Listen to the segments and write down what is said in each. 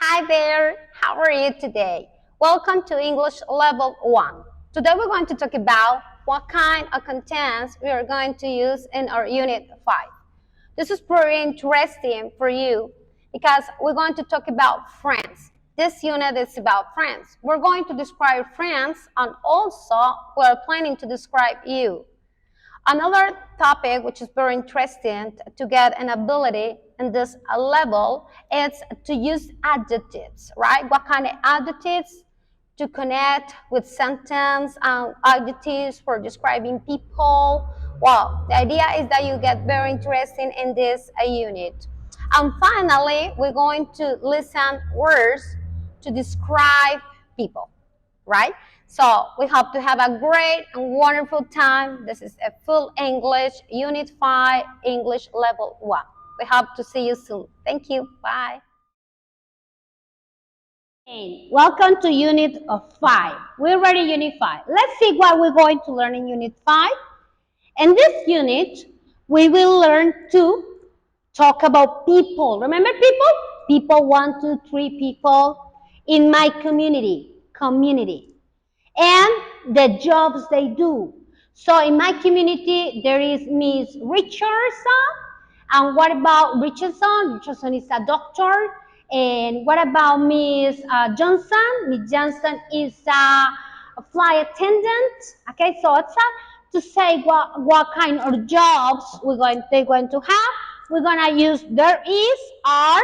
Hi there, how are you today? Welcome to English Level 1. Today we're going to talk about what kind of contents we are going to use in our Unit 5. This is very interesting for you because we're going to talk about friends. This unit is about friends. We're going to describe friends and also we're planning to describe you. Another topic which is very interesting to get an ability in this level is to use adjectives, right? What kind of adjectives to connect with sentence and adjectives for describing people. Well, the idea is that you get very interested in this unit. And finally, we're going to listen words to describe people, right? So we hope to have a great and wonderful time. This is a full English, Unit 5, English Level 1. We hope to see you soon. Thank you. Bye. Welcome to Unit 5. We're ready Unit 5. Let's see what we're going to learn in Unit 5. In this unit, we will learn to talk about people. Remember people? People, 1, 2, 3 people in my community. And the jobs they do. So in my community, there is Miss Richardson. And what about Richardson? Richardson is a doctor. And what about Miss Johnson? Miss Johnson is a flight attendant. Okay, so it's to say what kind of jobs they're going to have. We're gonna use there is, are,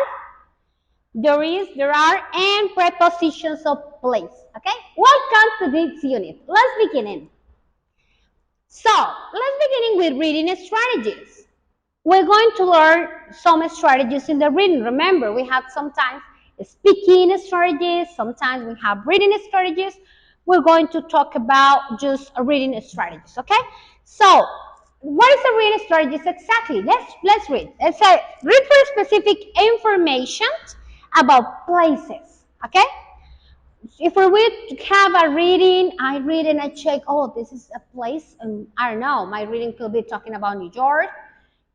there are, and prepositions of place. Okay, welcome to this unit. Let's begin in. So let's begin with reading strategies. We're going to learn some strategies in the reading. Remember, we have sometimes speaking strategies, sometimes we have reading strategies. We're going to talk about just reading strategies, okay? So, what is a reading strategies exactly? Let's read. Let's say read for specific information about places, okay? If we have a reading, I read and I check, oh, this is a place, and I don't know, my reading could be talking about New York,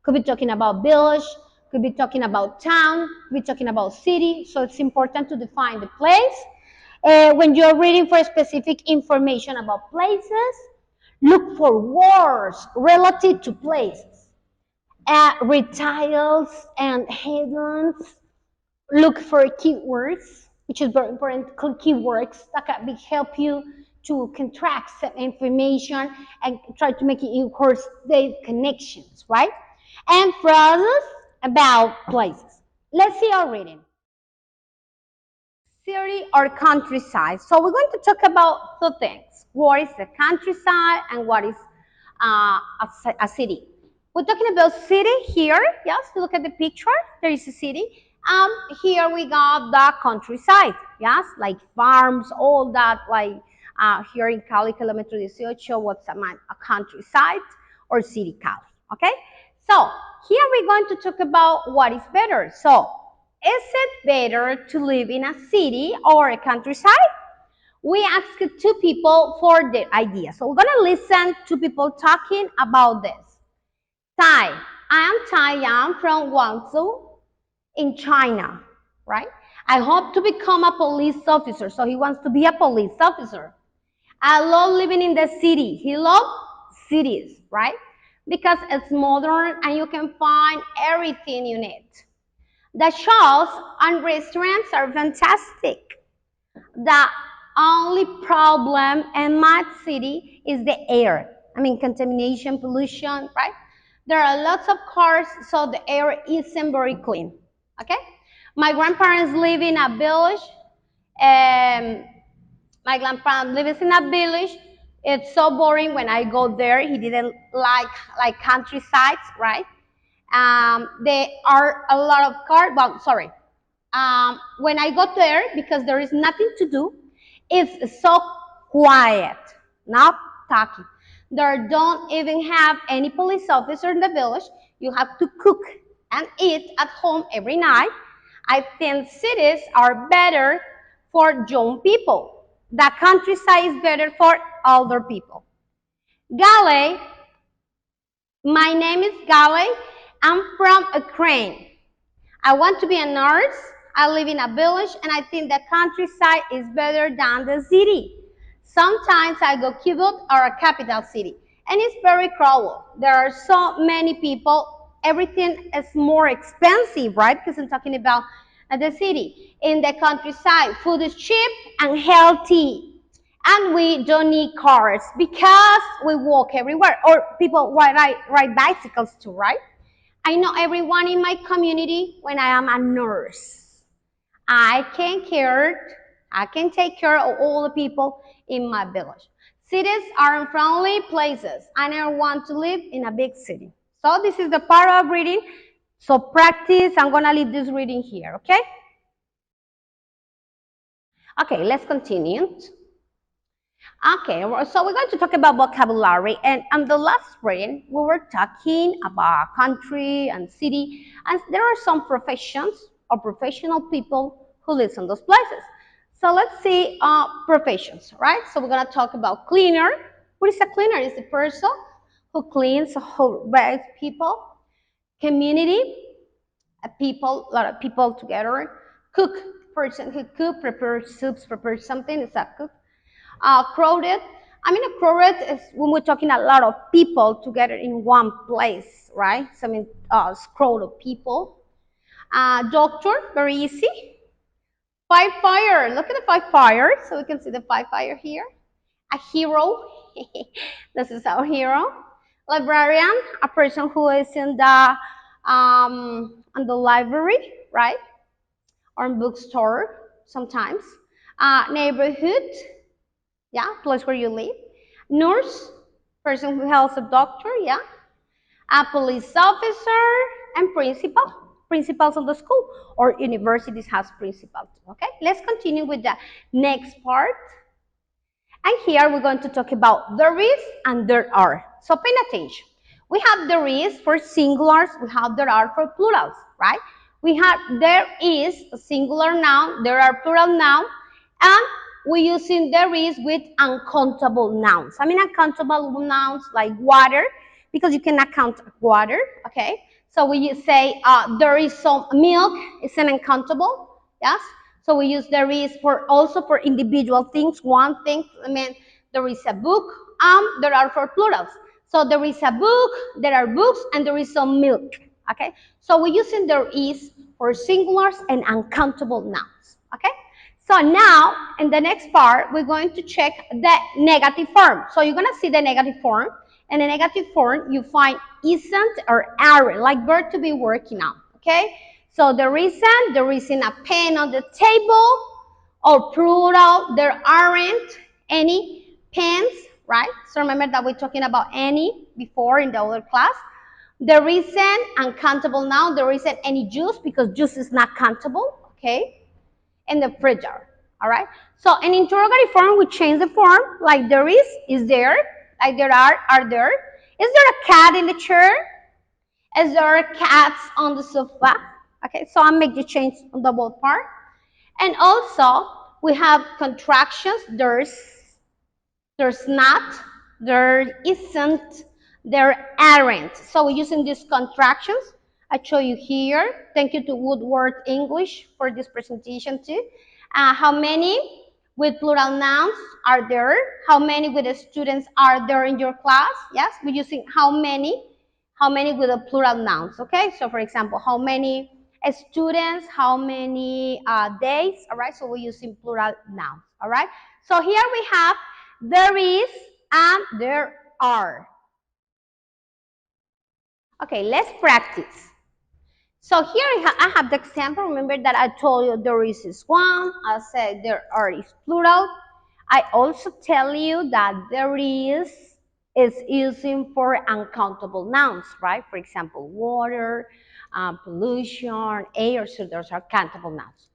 could be talking about village, could be talking about town, could be talking about city. So it's important to define the place. When you're reading for specific information about places, look for words relative to places. Retiles and headlands. Look for keywords, which is very important. Keywords that can help you to contract some information and try to make it, of course, the connections, right? And phrases about places. Let's see our reading. City or countryside. So we're going to talk about two things. What is the countryside and what is a city? We're talking about city here. Yes, look at the picture. There is a city. Here we got the countryside. Yes, like farms, all that. Like here in Cali, Kilometro 18, what's a countryside or city Cali. Okay. So here we're going to talk about what is better. So is it better to live in a city or a countryside? We asked two people for their idea. So we're going to listen to people talking about this. Tai. I am Tai Yang from Guangzhou in China, right? I hope to become a police officer. So he wants to be a police officer. I love living in the city. He loves cities, right? Because it's modern and you can find everything you need. The shops and restaurants are fantastic. The only problem in my city is the air. I mean, contamination, pollution, right? There are lots of cars, so the air isn't very clean. Okay? My grandparents live in a village. My grandparents lives in a village. It's so boring when I go there. He didn't like countrysides, right? There are a lot of cars. Well, sorry. When I go there, because there is nothing to do, it's so quiet, not talking. There don't even have any police officer in the village. You have to cook and eat at home every night. I think cities are better for young people. The countryside is better for older people. Gale, my name is Gale. I'm from Ukraine. I want to be a nurse. I live in a village, and I think the countryside is better than the city. Sometimes I go Quibut or a capital city, and it's very crowded. There are so many people. Everything is more expensive, right? Because I'm talking about the city. In the countryside, food is cheap and healthy. And we don't need cars because we walk everywhere. Or people ride bicycles too, right? I know everyone in my community when I am a nurse. I can care, I can take care of all the people in my village. Cities are unfriendly places. I never want to live in a big city. So this is the part of reading. So practice. I'm gonna leave this reading here, okay? Okay, let's continue. Okay, so we're going to talk about vocabulary. And on the last reading, we were talking about country and city, and there are some professions or professional people who live in those places. So let's see professions, right? So we're going to talk about cleaner. What is a cleaner? It's the person who cleans, who bags people. Community, a lot of people together. Cook, person who cook, prepares soups, prepares something, is a cook. Crowded. I mean, a crowded is when we're talking a lot of people together in one place, right? So I mean, crowd of people. Doctor, very easy. Five fire. Look at the five fire. So we can see the five fire here. A hero. This is our hero. Librarian, a person who is in the library, right? Or in bookstore sometimes. Neighborhood, yeah, place where you live. Nurse, person who helps a doctor, yeah. A police officer and principal. Principals of the school or universities has principals. Okay, let's continue with the next part. And here we're going to talk about there is and there are. So pay attention. We have there is for singulars, we have there are for plurals, right? We have there is a singular noun, there are plural noun, and we're using there is with uncountable nouns. I mean uncountable nouns like water, because you cannot count water, okay? So we say there is some milk, it's an uncountable, yes? So we use there is for also for individual things, one thing, I mean, there is a book, there are for plurals. So there is a book, there are books, and there is some milk, okay? So we're using there is for singulars and uncountable nouns, okay? So now, in the next part, we're going to check the negative form. So you're going to see the negative form. In the negative form, you find isn't or aren't, like verb to be working on, okay? So there isn't a pen on the table, or plural, there aren't any pens, right? So remember that we're talking about any before in the other class. There isn't uncountable noun, there isn't any juice because juice is not countable, okay? In the fridge, all right? So in interrogative form, we change the form, like there is there, like there are there. Is there a cat in the chair? Is there cats on the sofa? Okay, so I'll make the change on the both part. And also, we have contractions. There's not, there isn't, there aren't. So we're using these contractions. I show you here. Thank you to Woodward English for this presentation too. How many with plural nouns are there? How many with the students are there in your class? Yes, we're using how many with the plural nouns, okay? So for example, how many students, how many days, all right? So we're using plural nouns, all right? So here we have there is and there are. Okay, let's practice. So here I have the example. Remember that I told you there is one. I said there are is plural. I also tell you that there is using for uncountable nouns, right? For example, water, pollution, air. So those are countable nouns.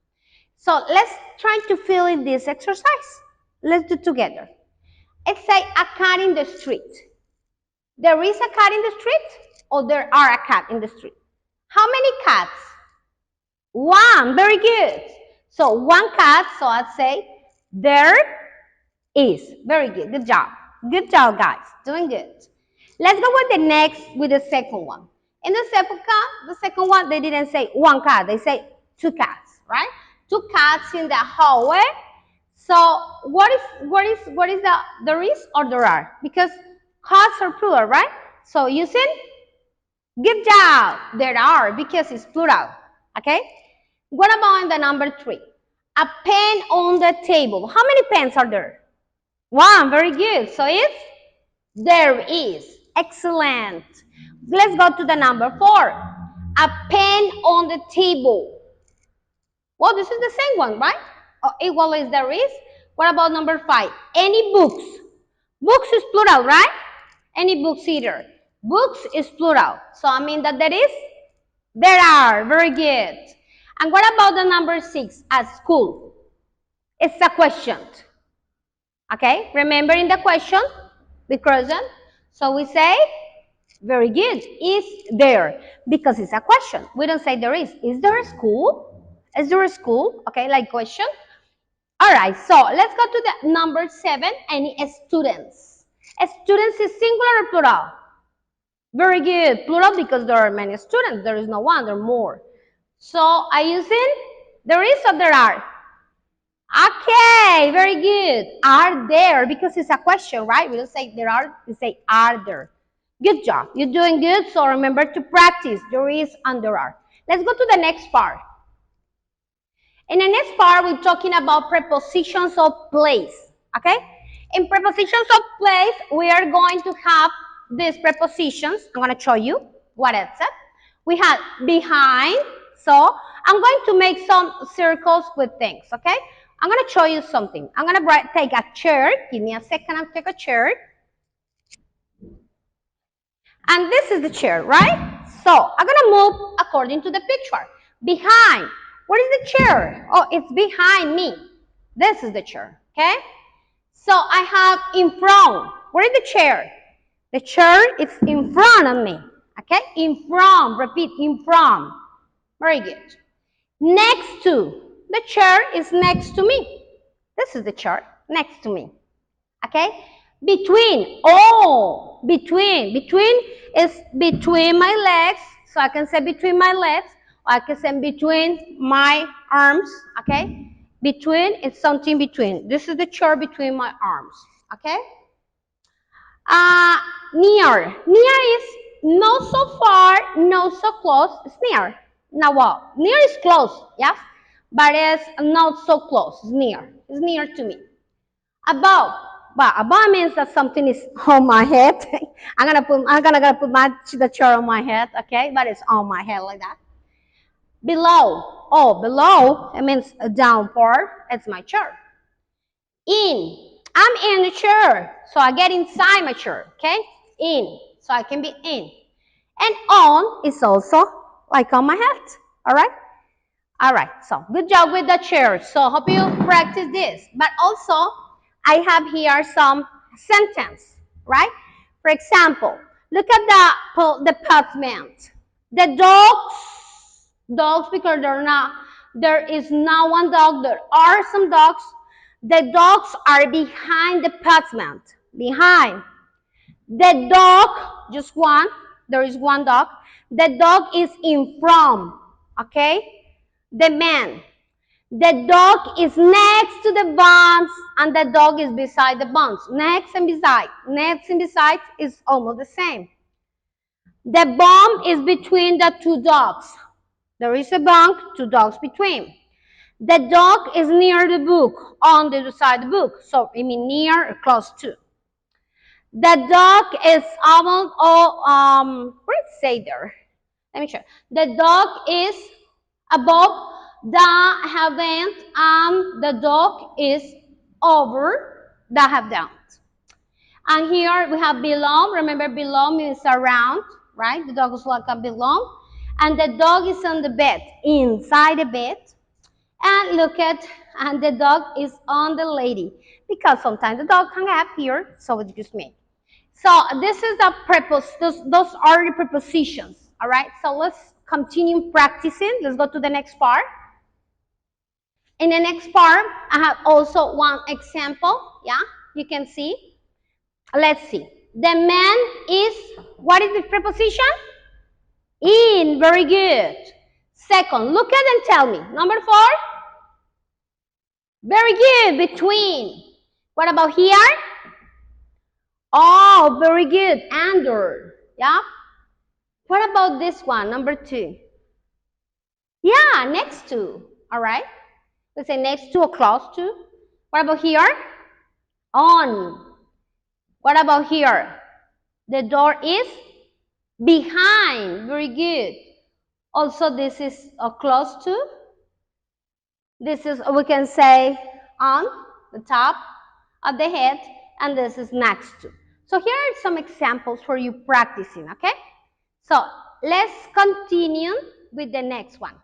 So let's try to fill in this exercise. Let's do it together. Let's say a cat in the street. There is a cat in the street, or there are a cat in the street? How many cats? One. Very good. So one cat. So I'd say there is. Very good. Good job. Good job, guys. Doing good. Let's go with the second one. In the second one, they didn't say one cat. They say two cats, right? Two cats in the hallway. So what is there is or there are? Because cats are plural, right? So using good job. There are because it's plural. Okay? What about in the number 3? A pen on the table. How many pens are there? One. Very good. So it's there is. Excellent. Let's go to the number 4. A pen on the table. Well, this is the same one, right? Oh, equal is there is. What about number 5? Any books? Books is plural, right? Any books either. Books is plural. So I mean that there is. There are. Very good. And what about the number 6? At school. It's a question. Okay? Remember in the question, the question. So we say, very good, is there, because it's a question. We don't say there is. Is there a school? Is there a school? Okay, like question. All right, so let's go to the number 7, any students. Students is singular or plural? Very good, plural because there are many students. There is no one, there are more. So I use in there is or there are? Okay, very good. Are there, because it's a question, right? We don't say there are, we say are there. Good job. You're doing good, so remember to practice. There is and there are. Let's go to the next part. In the next part, we're talking about prepositions of place, okay? In prepositions of place, we are going to have these prepositions. I'm going to show you what it's at. We have behind, so I'm going to make some circles with things, okay? I'm going to show you something. I'm going to take a chair. Give me a second, I'll take a chair. And this is the chair, right? So I'm going to move according to the picture. Behind. What is the chair? Oh, it's behind me. This is the chair, okay? So I have in front. Where is the chair? The chair is in front of me, okay? In front. Repeat, in front. Very good. Next to. The chair is next to me. This is the chair next to me, okay? Between. Oh, between. Between is between my legs. So I can say between my legs. Or I can say between my arms, okay? Between is something between. This is the chair between my arms, okay? Near. Near is not so far, not so close. It's near. Now what? Near is close, yes? But it's not so close. It's near. It's near to me. Above. But above means that something is on my head. I'm gonna put the chair on my head, okay? But it's on my head like that. Below. Oh, below, it means down part. It's my chair. In. I'm in the chair. So I get inside my chair, okay? In. So I can be in. And on is also like on my head. All right? All right. So good job with the chair. So hope you practice this. But also, I have here some sentence, right? For example, look at the postman. The dogs because there is not one dog, there are some dogs. The dogs are behind the postman. Behind. The dog, just one, there is one dog. The dog is in front, okay? The man. The dog is next to the buns and the dog is beside the buns. Next and beside. Next and beside is almost the same. The bump is between the two dogs. There is a bump, two dogs between. The dog is near the book, on the other side of the book. So, I mean near or close to. The dog is almost, what did it say there? Let me show. The dog is above the heavens and the dog is over the heavens. And here we have below. Remember, below means around, right? The dog is like a below. And the dog is on the bed, inside the bed. And look at, and the dog is on the lady. Because sometimes the dog can have here, so it's just me. So this is the those are the prepositions, all right? So let's continue practicing. Let's go to the next part. In the next part, I have also one example, yeah? You can see. Let's see. The man is, what is the preposition? In, very good. Second, look at and tell me. Number 4. Very good. Between. What about here? Oh, very good. Under. Yeah. What about this one? Number 2. Yeah, next to. All right. Let's say next to or close to. What about here? On. What about here? The door is behind. Very good. Also, this is close to. This is, we can say, on the top of the head, and this is next to. So here are some examples for you practicing, okay? So let's continue with the next one.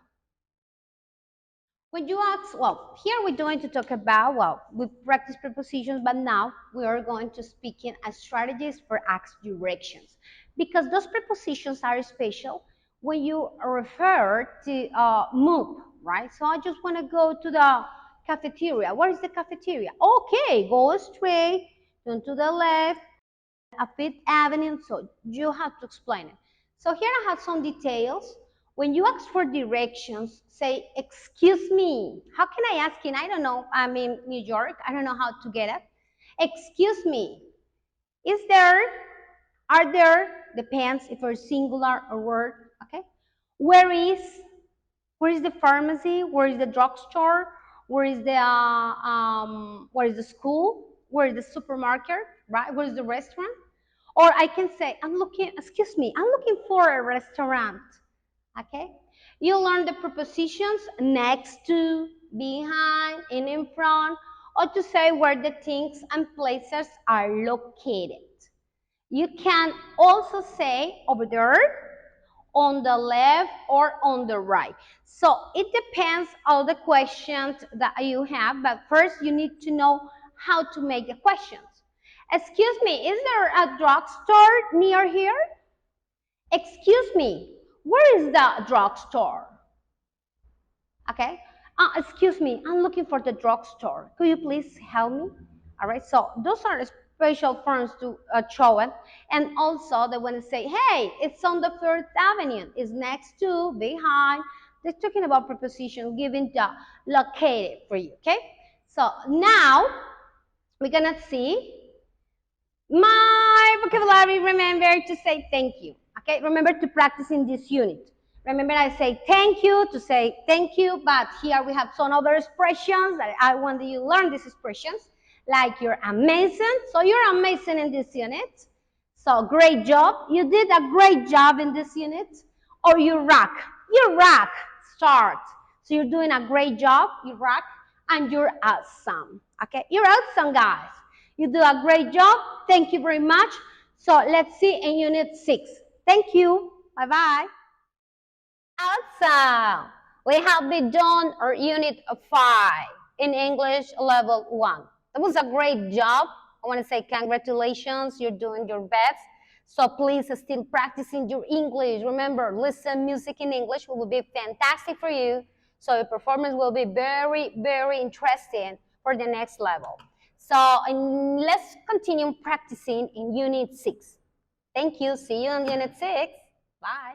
When you ask, well, here we're going to talk about, well, we practice prepositions, but now we are going to speak in as strategies for ask directions, because those prepositions are special when you refer to move, right? So I just want to go to the cafeteria. Where is the cafeteria? Okay, go straight, turn to the left, a Fifth Avenue, so you have to explain it. So here I have some details. When you ask for directions, say, excuse me. How can I ask in, I don't know, I'm in New York, I don't know how to get it. Excuse me, are there, depends if it's singular or word, okay? Where is, where is the pharmacy? Where is the drugstore? Where is the school? Where is the supermarket, right? Where is the restaurant? Or I can say, excuse me, I'm looking for a restaurant. Okay? You learn the prepositions next to, behind, in front, or to say where the things and places are located. You can also say over there, on the left, or on the right. So it depends on the questions that you have, but first you need to know how to make the questions. Excuse me, is there a drugstore near here? Excuse me, where is the drugstore? Okay. Excuse me, I'm looking for the drugstore. Could you please help me? All right. So those are special forms to show it. And also they want to say, hey, it's on the First Avenue. It's next to, behind. They're talking about preposition, giving the located for you. Okay. So now we're going to see my vocabulary. Remember to say thank you. Okay, remember to practice in this unit. Remember I say thank you to say thank you, but here we have some other expressions that I want you to learn these expressions, like you're amazing. So you're amazing in this unit. So great job. You did a great job in this unit. Or you rock. You rock. Start. So you're doing a great job. You rock. And you're awesome. Okay, you're awesome, guys. You do a great job. Thank you very much. So let's see in Unit 6. Thank you. Bye-bye. Awesome. We have been done our Unit 5 in English Level 1. That was a great job. I want to say congratulations. You're doing your best. So please still practicing your English. Remember, listen music in English will be fantastic for you. So your performance will be very, very interesting for the next level. So let's continue practicing in Unit 6. Thank you. See you in Unit 6. Bye.